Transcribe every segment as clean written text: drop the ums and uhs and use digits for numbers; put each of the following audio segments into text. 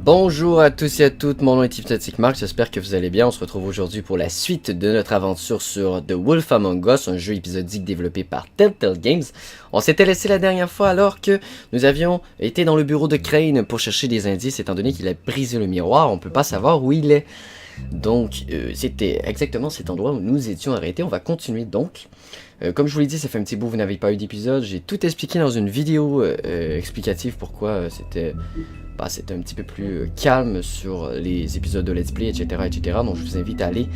Bonjour à tous et à toutes, mon nom est HypnoticMarc, j'espère que vous allez bien. On se retrouve aujourd'hui pour la suite de notre aventure sur The Wolf Among Us, un jeu épisodique développé par Telltale Games. On s'était laissé la dernière fois alors que nous avions été dans le bureau de Crane pour chercher des indices, étant donné qu'il a brisé le miroir, on ne peut pas savoir où il est. Donc c'était exactement cet endroit où nous étions arrêtés, on va continuer donc. Comme je vous l'ai dit, ça fait un petit bout, vous n'avez pas eu d'épisode, j'ai tout expliqué dans une vidéo explicative pourquoi c'était un petit peu plus calme sur les épisodes de Let's Play, etc. etc. Donc je vous invite à aller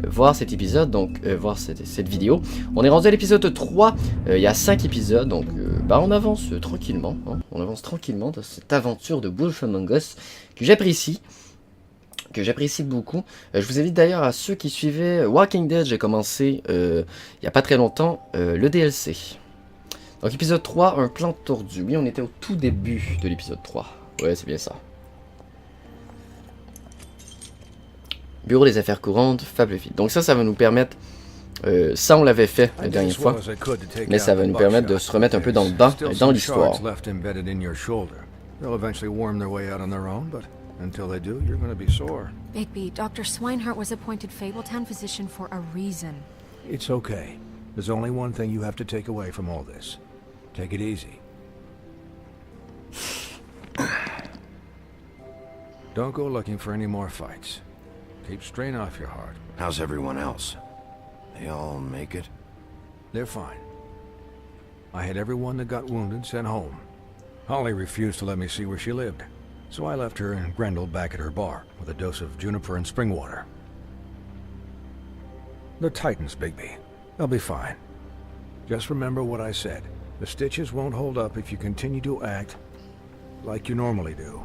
voir cet épisode, donc voir cette vidéo. On est rendu à l'épisode 3, il y a 5 épisodes, donc on avance tranquillement, hein. On avance tranquillement dans cette aventure de Wolf Among Us que j'apprécie beaucoup. Je vous invite d'ailleurs à ceux qui suivaient Walking Dead, j'ai commencé il n'y a pas très longtemps le DLC. Donc épisode 3, un plan tordu. Oui, on était au tout début de l'épisode 3. Ouais, c'est bien ça. Bureau des affaires courantes, Fables. Donc ça va nous permettre, ça on l'avait fait la dernière fois, mais ça va nous permettre de se remettre un peu dans le bain, dans l'histoire. Until they do, you're going to be sore. Bigby, Dr. Swinehart was appointed Fabletown physician for a reason. It's okay. There's only one thing you have to take away from all this. Take it easy. Don't go looking for any more fights. Keep strain off your heart. How's everyone else? They all make it? They're fine. I had everyone that got wounded sent home. Holly refused to let me see where she lived. So I left her and Grendel back at her bar with a dose of juniper and spring water. They're Titans, Bigby. They'll be fine. Just remember what I said. The stitches won't hold up if you continue to act like you normally do.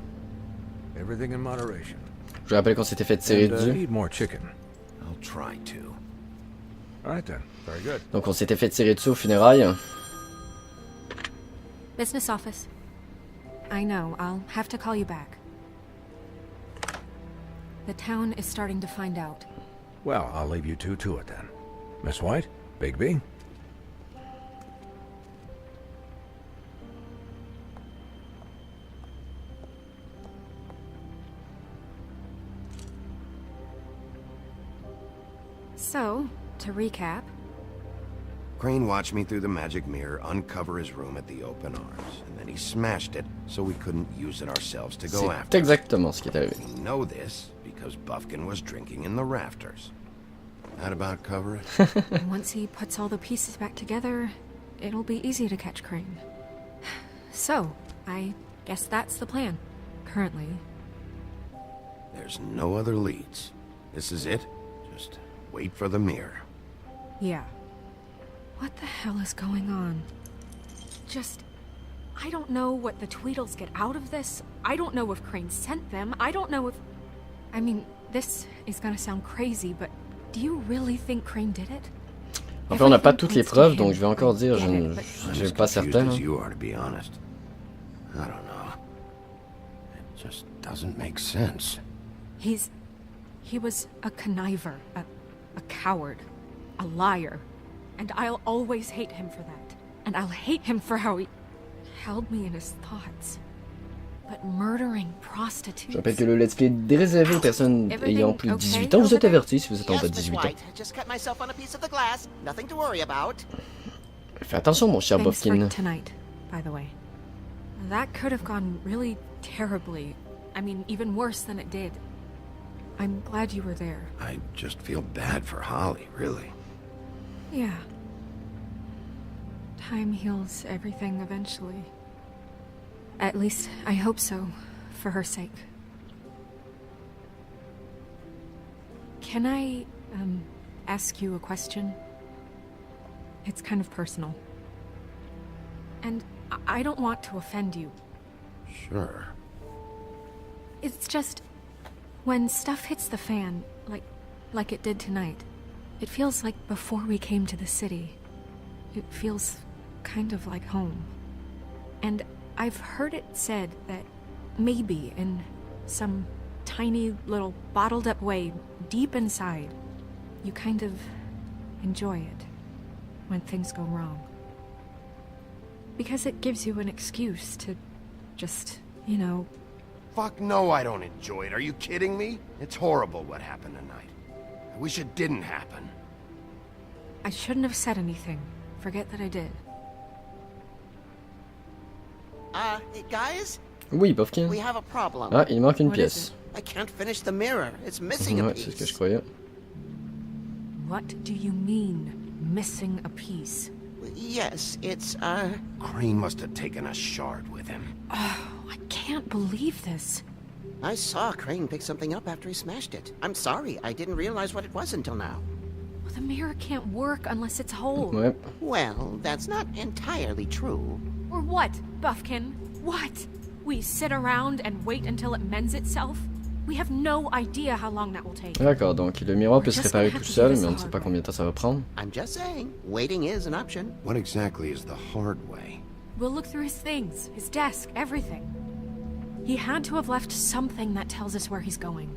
Everything in moderation. Je rappelle qu'on s'était fait tirer dessus. Eat more chicken. I'll try to. All right then. Very good. Donc on s'était fait tirer dessus aux funérailles. Business office. I know, I'll have to call you back. The town is starting to find out. Well, I'll leave you two to it then. Miss White, Bigby. So, to recap. Crane watched me through the magic mirror uncover his room at the open arms, and then he smashed it so we couldn't use it ourselves to go after. C'est exactement ce qui est arrivé. We know this because Buffkin was drinking in the rafters. That about cover it? Once he puts all the pieces back together, it'll be easy to catch Crane. So, I guess that's the plan, currently. There's no other leads. This is it. Just wait for the mirror. Yeah. What the hell is going on? I don't know what the Tweedles get out of this. I don't know if Crane sent them. I don't know if... I mean, this is gonna sound crazy, but do you really think Crane did it? Enfin, on n'a pas toutes les preuves, donc je vais encore dire, je ne suis pas certain. You are, to be honest. I don't know. It just doesn't make sense. He was a conniver, a coward, a liar. And I'll always hate him for that. And I'll hate him for how he held me in his thoughts. But murdering prostitutes... Je rappelle que le let's play est réservé aux personnes ayant plus de 18 ans. Vous êtes avertis si vous êtes en bas de 18 ans. Fais attention, mon cher Buffkin. Tonight, by the way. That could have gone really terribly. I mean, even worse than it did. I'm glad you were there. I just feel bad for Holly, really. Yeah. Time heals everything eventually. At least, I hope so, for her sake. Can I, ask you a question? It's kind of personal. And I don't want to offend you. Sure. It's just, when stuff hits the fan, like it did tonight, it feels like before we came to the city. It feels kind of like home. And I've heard it said that maybe in some tiny little bottled up way deep inside, you kind of enjoy it when things go wrong. Because it gives you an excuse to just, you know, fuck no, I don't enjoy it. Are you kidding me? It's horrible what happened tonight. I wish it didn't happen. I shouldn't have said anything. Forget that I did. Hey guys, Oui, Bofkin. we have a problem. Ah, il manque une What pièce. I can't finish the mirror. It's missing a Ouais, c'est ce que je piece. croyais. What do you mean, missing a piece? Yes, it's, Crane must have taken a shard with him. I can't believe this. I saw Crane pick something up after he smashed it. I'm sorry, I didn't realize what it was until now. Well, the mirror can't work unless it's whole. Ouais. Well, that's not entirely true. Or what, Buffkin? What? We sit around and wait until it mends itself? We have no idea how long that will take. D'accord, donc le miroir peut se réparer tout seul, mais on ne sait pas combien de temps ça va prendre. I'm just saying, waiting is an option. What exactly is the hard way? We'll look through his things, his desk, everything. He had to have left something that tells us where he's going.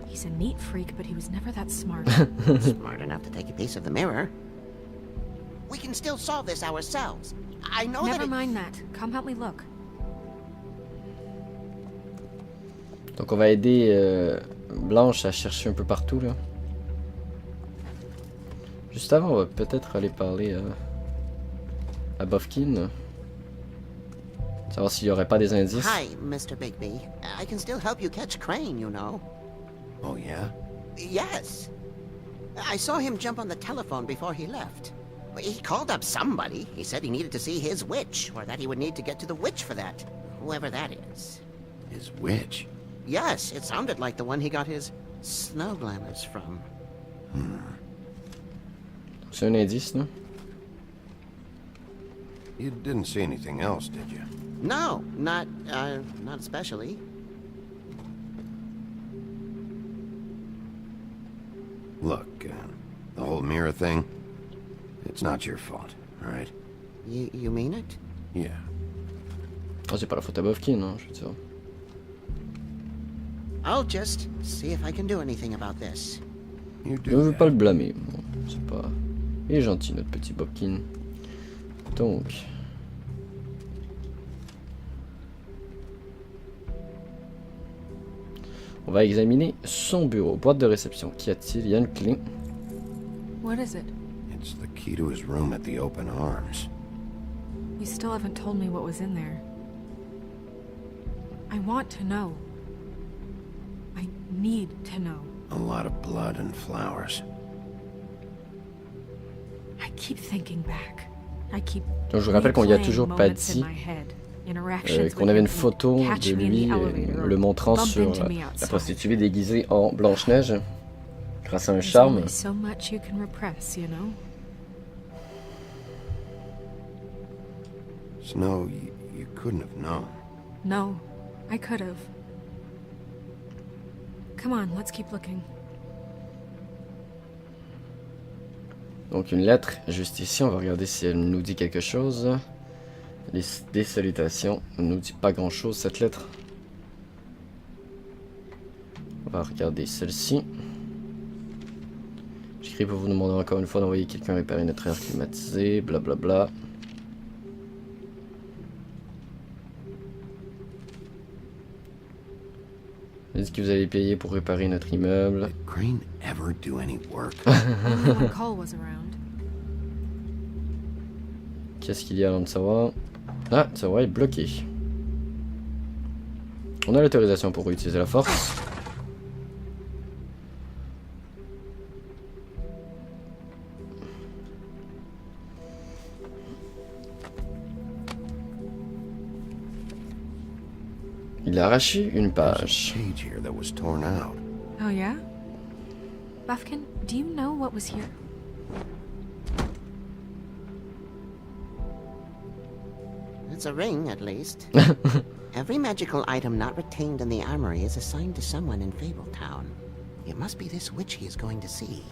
He's a neat freak, but he was never that smart. Smart enough to take a piece of the mirror. We can still solve this ourselves. I know Never that mind that. Come help me look. Donc on va aider Blanche à chercher un peu partout là. Juste avant, on va peut-être aller parler à Bofkin. Savoir s'il n'y aurait pas des indices. Hi, Mr. Bigby. I can still help you catch Crane, you know. Oh, yeah? Yes. I saw him jump on the telephone before he left. He called up somebody. He said he needed to see his witch, or that he would need to get to the witch for that. Whoever that is. His witch? Yes, it sounded like the one he got his snow glamours from. C'est un indice, non? You didn't see anything else, did you? No, not especially. Look, the whole mirror thing, it's not your fault, alright? You mean it? Yeah. Oh, c'est pas la faute à Bofkin, non, je veux dire. I'll just see if I can do anything about this. You Je ne veux do pas that. le blâmer. Bon, c'est pas... Il est gentil, notre petit Bofkin. Donc... On va examiner son bureau. Boîte de réception. Qu'y a-t-il? Il y a une clé. What is it? It's the key to his room at the open arms. You still haven't told me what was in there. I want to know. I need to know. A lot of blood and flowers. I keep thinking back. I keep Donc je vous rappelle qu'on n'y a replaying toujours pas moments in dit my head. Interactions qu'on with avait him une photo catch de me in lui the elevator le or montrant bump sur into me la outside. prostituée déguisée en Blanche-Neige grâce à un There's charme. only so much you can repress, you know? Snow, you couldn't have known. No, I could have. Come on, let's keep looking. Donc une lettre juste ici, on va regarder si elle nous dit quelque chose. Des salutations, elle ne nous dit pas grand chose cette lettre. On va regarder celle-ci. J'écris pour vous demander encore une fois d'envoyer quelqu'un réparer notre air climatisé, blablabla. Elle dit que vous allez payer pour réparer notre immeuble. Did Crane ever do any work? Only when Cole was around. Qu'est-ce qu'il y a dans le savoir? Ah, le savoir est bloqué. On a l'autorisation pour utiliser la force. Il a arraché une page. Page here that was torn out. Oh, yeah? Buffkin, do you know what was here? It's a ring, at least. Every magical item not retained in the armory is assigned to someone in Fabletown. It must be this witch he is going to see.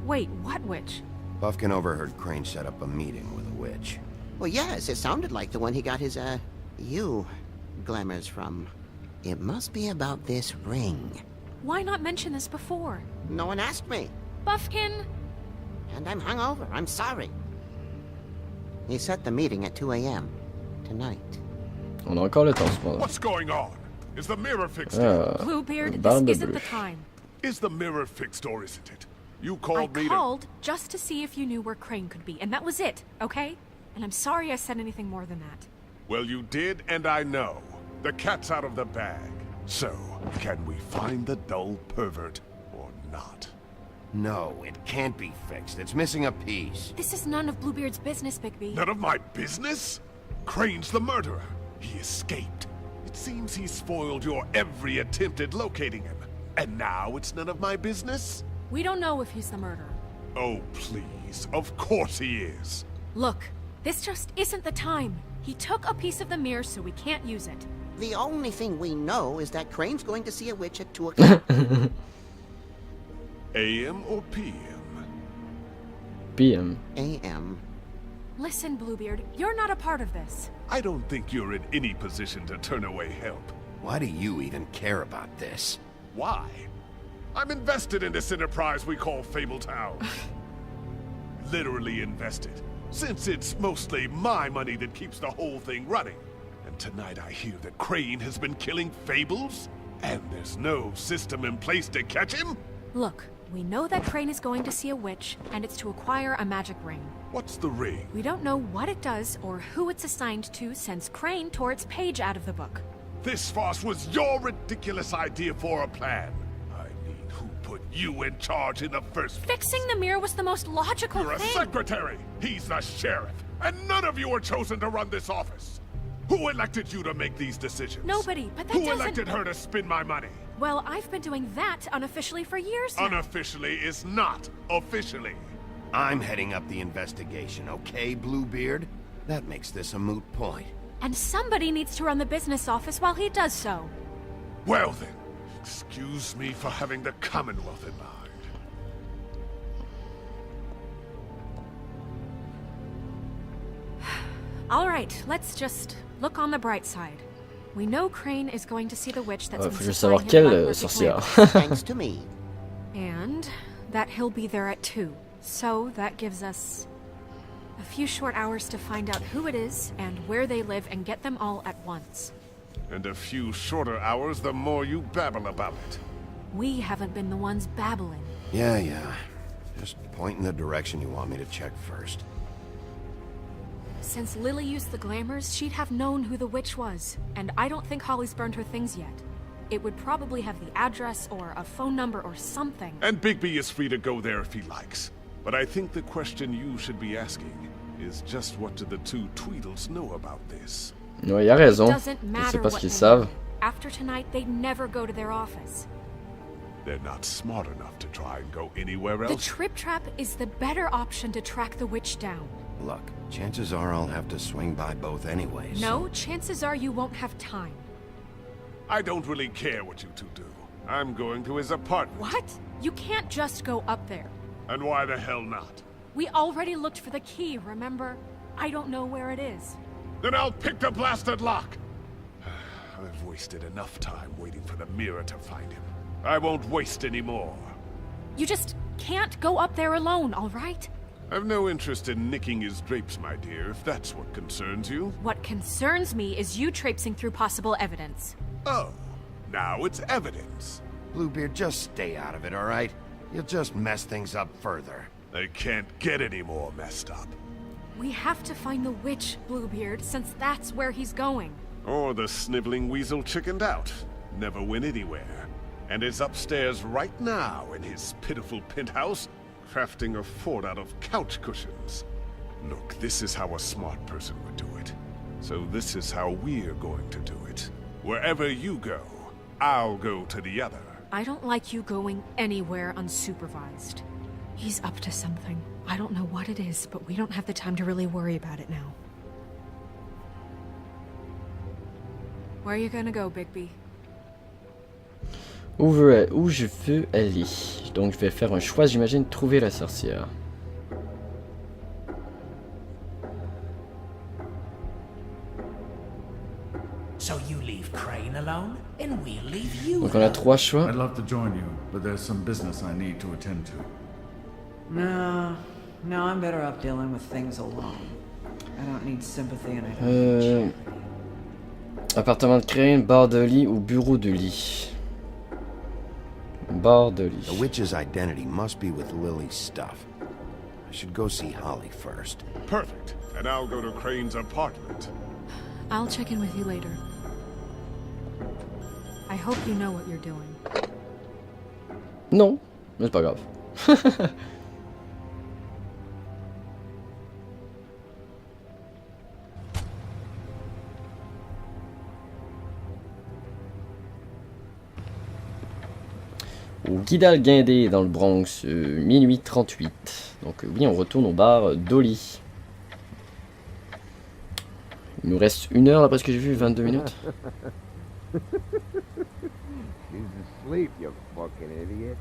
Wait, what witch? Buffkin overheard Crane set up a meeting with a witch. Well, yes, it sounded like the one he got his, glamours from. It must be about this ring. Why not mention this before? No one asked me. Buffkin! And I'm hungover. I'm sorry. He set the meeting at 2 a.m. tonight. On a encore le temps cependant. What's going on? Is the mirror fixed? Bluebeard, barbe this isn't bleue. the time. Is the mirror fixed or isn't it? You I called me called just to see if you knew where Crane could be, and that was it, okay? And I'm sorry I said anything more than that. Well, you did, and I know. The cat's out of the bag. So, can we find the dull pervert or not? No, it can't be fixed. It's missing a piece. This is none of Bluebeard's business, Bigby. None of my business? Crane's the murderer. He escaped. It seems he spoiled your every attempt at locating him. And now it's none of my business? We don't know if he's the murderer. Oh, please. Of course he is. Look, this just isn't the time. He took a piece of the mirror, so we can't use it. The only thing we know is that Crane's going to see a witch at 2 o'clock. AM or PM? PM. A.M. Listen, Bluebeard, you're not a part of this. I don't think you're in any position to turn away help. Why do you even care about this? Why? I'm invested in this enterprise we call Fabletown. Literally invested, since it's mostly my money that keeps the whole thing running. And tonight I hear that Crane has been killing Fables, and there's no system in place to catch him? Look, we know that Crane is going to see a witch, and it's to acquire a magic ring. What's the ring? We don't know what it does or who it's assigned to since Crane tore its page out of the book. This farce was your ridiculous idea for a plan. I mean, who put you in charge in the first place? Fixing the mirror was the most logical You're a thing. secretary. He's the sheriff. And none of you were chosen to run this office. Who elected you to make these decisions? Nobody, but that Who doesn't... elected her to spend my money? Well, I've been doing that unofficially for years now. Unofficially is not officially. I'm heading up the investigation, okay, Bluebeard? That makes this a moot point. And somebody needs to run the business office while he does so. Well then, excuse me for having the Commonwealth in mind. All right, let's just look on the bright side. We know Crane is going to see the witch that's Ouais, been faut juste supplying savoir him quelle black magic sorcière. lamps. Thanks to me. And that he'll be there at 2. So that gives us a few short hours to find out who it is and where they live and get them all at once. And a few shorter hours, the more you babble about it. We haven't been the ones babbling. Yeah. Just point in the direction you want me to check first. Since Lily used the glamours, she'd have known who the witch was. And I don't think Holly's burned her things yet. It would probably have the address or a phone number or something. And Bigby is free to go there if he likes. But I think the question you should be asking is just what do the two Tweedles know about this? Ouais, il a raison. Doesn't Je matter sais pas what ce qu'ils they savent. know. After tonight, they'd never go to their office. They're not smart enough to try and go anywhere The else. trip trap is the better option to track the witch down. Look, chances are I'll have to swing by both anyways. No, chances are you won't have time. I don't really care what you two do. I'm going to his apartment. What? You can't just go up there. And why the hell not? We already looked for the key, remember? I don't know where it is. Then I'll pick the blasted lock! I've wasted enough time waiting for the mirror to find him. I won't waste any more. You just can't go up there alone, all right? I've no interest in nicking his drapes, my dear, if that's what concerns you. What concerns me is you traipsing through possible evidence. Oh, now it's evidence. Bluebeard, just stay out of it, all right? You'll just mess things up further. They can't get any more messed up. We have to find the witch, Bluebeard, since that's where he's going. Or the sniveling weasel chickened out. Never went anywhere. And is upstairs right now in his pitiful penthouse, crafting a fort out of couch cushions. Look, this is how a smart person would do it. So this is how we're going to do it. Wherever you go, I'll go to the other. I don't like you going anywhere unsupervised. He's up to something. I don't know what it is, but we don't have the time to really worry about it now. Where are you gonna go, Bigby? Où je veux aller. Donc je vais faire un choix, j'imagine, trouver la sorcière. So you leave Crane alone, and we'll leave you Donc on a 3 choix. I'd love to join you, but there's some business I need to attend to. No, I'm better off dealing with things alone. I don't need sympathy and I don't need Appartement de Crane, bar de lit ou bureau de lit? Bar de lit. The witch's identity must be with Lily's stuff. I should go see Holly first. Perfect. And I'll go to Crane's apartment. I'll check in with you later. I hope you know what you're doing. Non, mais c'est pas grave. Au Guidal Guindé dans le Bronx, minuit 38. Donc oui, on retourne au bar Dolly. Il nous reste 1 heure d'après ce que j'ai vu, 22 minutes. She's asleep, you fucking idiot.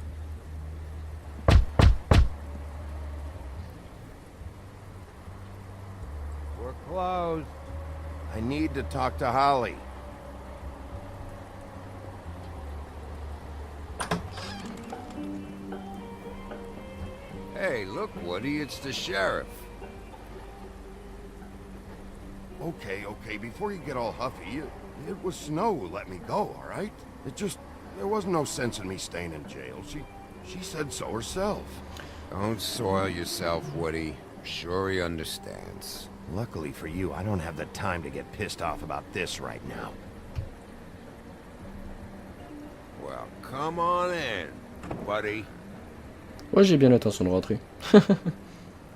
We're closed. I need to talk to Holly. Hey, look, Woody, it's the sheriff. Okay, before you get all huffy, it was Snow who let me go, all right? There was no sense in me staying in jail. She said so herself. Don't soil yourself, Woody. I'm sure he understands. Luckily for you, I don't have the time to get pissed off about this right now. Well, come on in, buddy. Ouais, j'ai bien l'intention de rentrer.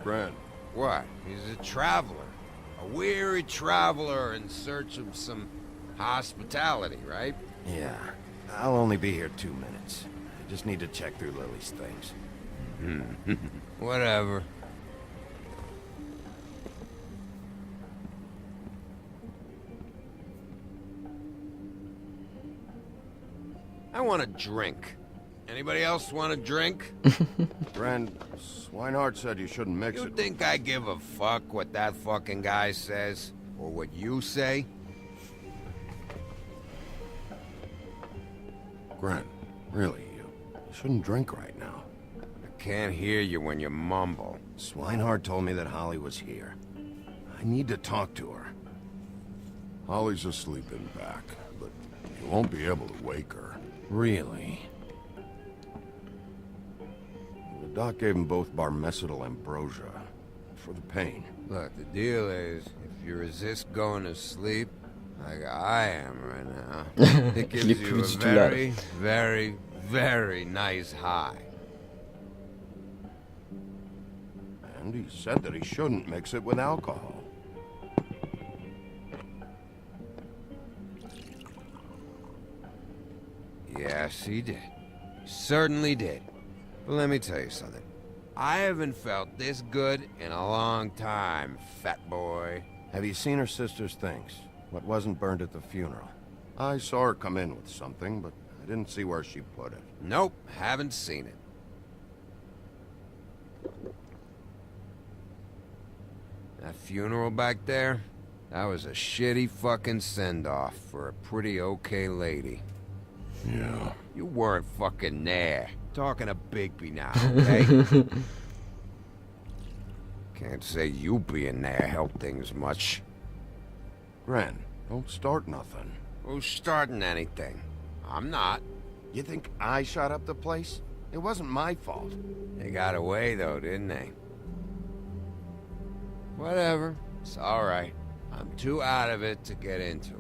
Brent. What? He's a traveler. A weary traveler in search of some hospitality, right? Yeah. I'll only be here 2 minutes. I just need to check through Lily's things. Whatever. I want a drink. Anybody else want a drink? Friend, Swinehart said you shouldn't mix You it. think I give a fuck what that fucking guy says? Or what you say? Grant, really, you shouldn't drink right now. I can't hear you when you mumble. Swinehart told me that Holly was here. I need to talk to her. Holly's asleep in back, but you won't be able to wake her. Really? The doc gave them both barmecidal ambrosia for the pain. Look, the deal is, if you resist going to sleep, like I am right now, it gives you a very, very, very nice high. And he said that he shouldn't mix it with alcohol. Yes, he did. He certainly did. But let me tell you something. I haven't felt this good in a long time, fat boy. Have you seen her sister's things? What wasn't burned at the funeral? I saw her come in with something, but I didn't see where she put it. Nope, haven't seen it. That funeral back there, that was a shitty fucking send-off for a pretty okay lady. Yeah. You weren't fucking there. Talking to Bigby now, okay? Can't say you being there helped things much. Gran, don't start nothing. Who's starting anything? I'm not. You think I shot up the place? It wasn't my fault. They got away though, didn't they? Whatever. It's alright. I'm too out of it to get into it.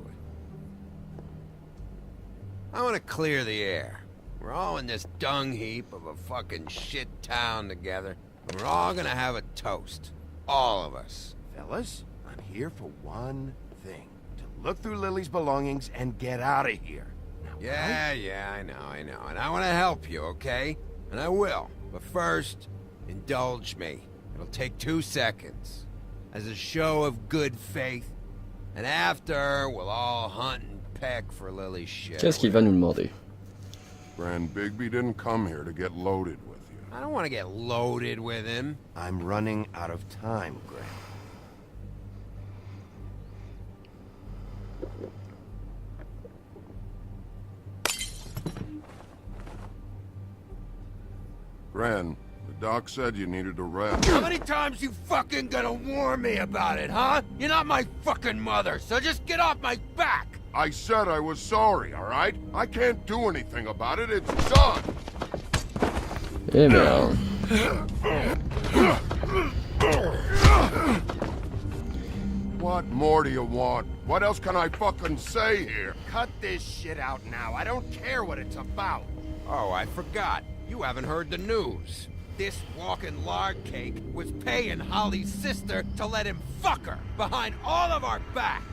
I want to clear the air. We're all in this dung heap of a fucking shit town together, and we're all gonna have a toast. All of us. Fellas, I'm here for one thing. To look through Lily's belongings and get out of here. Now, Yeah, I know. And I want to help you, okay? And I will. But first, indulge me. It'll take 2 seconds. As a show of good faith. And after, we'll all hunt and peck for Lily's shit. Qu'est-ce qu'il va nous demander? Grand Bigby didn't come here to get loaded with you. I don't want to get loaded with him. I'm running out of time, Gran. Gran, the doc said you needed to rest. How many times you fucking gonna warn me about it, huh? You're not my fucking mother, so just get off my back! I said I was sorry, all right? I can't do anything about it. It's done. Eh merde. What more do you want? What else can I fucking say here? Cut this shit out now. I don't care what it's about. Oh, I forgot. You haven't heard the news. This walking lard cake was paying Holly's sister to let him fuck her behind all of our backs.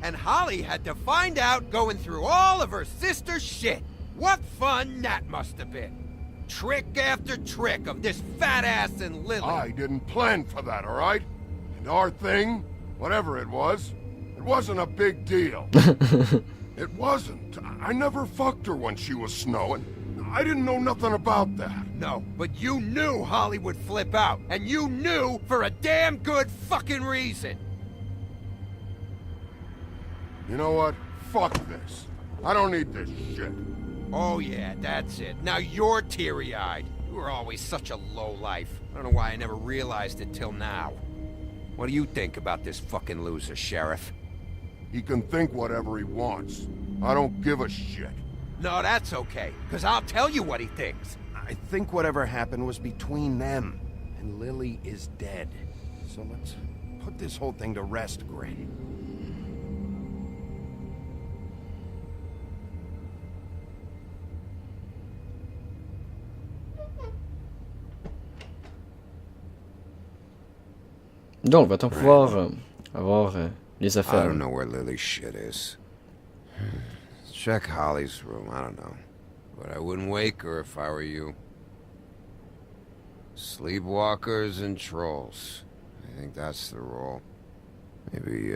And Holly had to find out going through all of her sister's shit. What fun that must have been. Trick after trick of this fat ass and Lily. I didn't plan for that, all right? And our thing, whatever it wasn't a big deal. It wasn't. I never fucked her when she was snowing. I didn't know nothing about that. No, but you knew Holly would flip out. And you knew for a damn good fucking reason. You know what? Fuck this. I don't need this shit. Oh yeah, that's it. Now you're teary-eyed. You were always such a lowlife. I don't know why I never realized it till now. What do you think about this fucking loser, Sheriff? He can think whatever he wants. I don't give a shit. No, that's okay, because I'll tell you what he thinks. I think whatever happened was between them, and Lily is dead. So let's put this whole thing to rest, Gray. Donc, va-t-on pouvoir avoir les I affaires? don't know where Lily's shit is. Check Holly's room, I don't know. But I wouldn't wake her if I were you. Sleepwalkers and trolls. I think that's the rule. Maybe,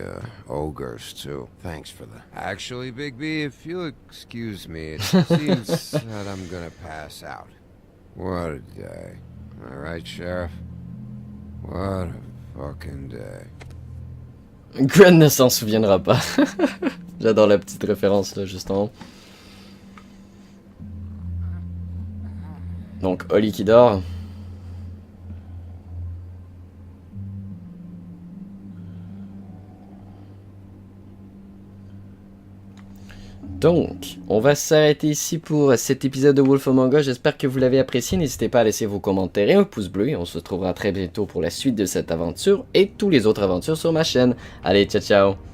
ogres, too. Thanks for the... Actually, Big B, if you'll excuse me, it seems that I'm gonna pass out. What a day. Am I right, Sheriff? What a fucking day. Gwen ne s'en souviendra pas. J'adore la petite référence là, juste en haut. Donc, Holly qui dort. Donc, on va s'arrêter ici pour cet épisode de Wolf Among Us. J'espère que vous l'avez apprécié. N'hésitez pas à laisser vos commentaires et un pouce bleu. Et on se retrouvera très bientôt pour la suite de cette aventure et toutes les autres aventures sur ma chaîne. Allez, ciao ciao!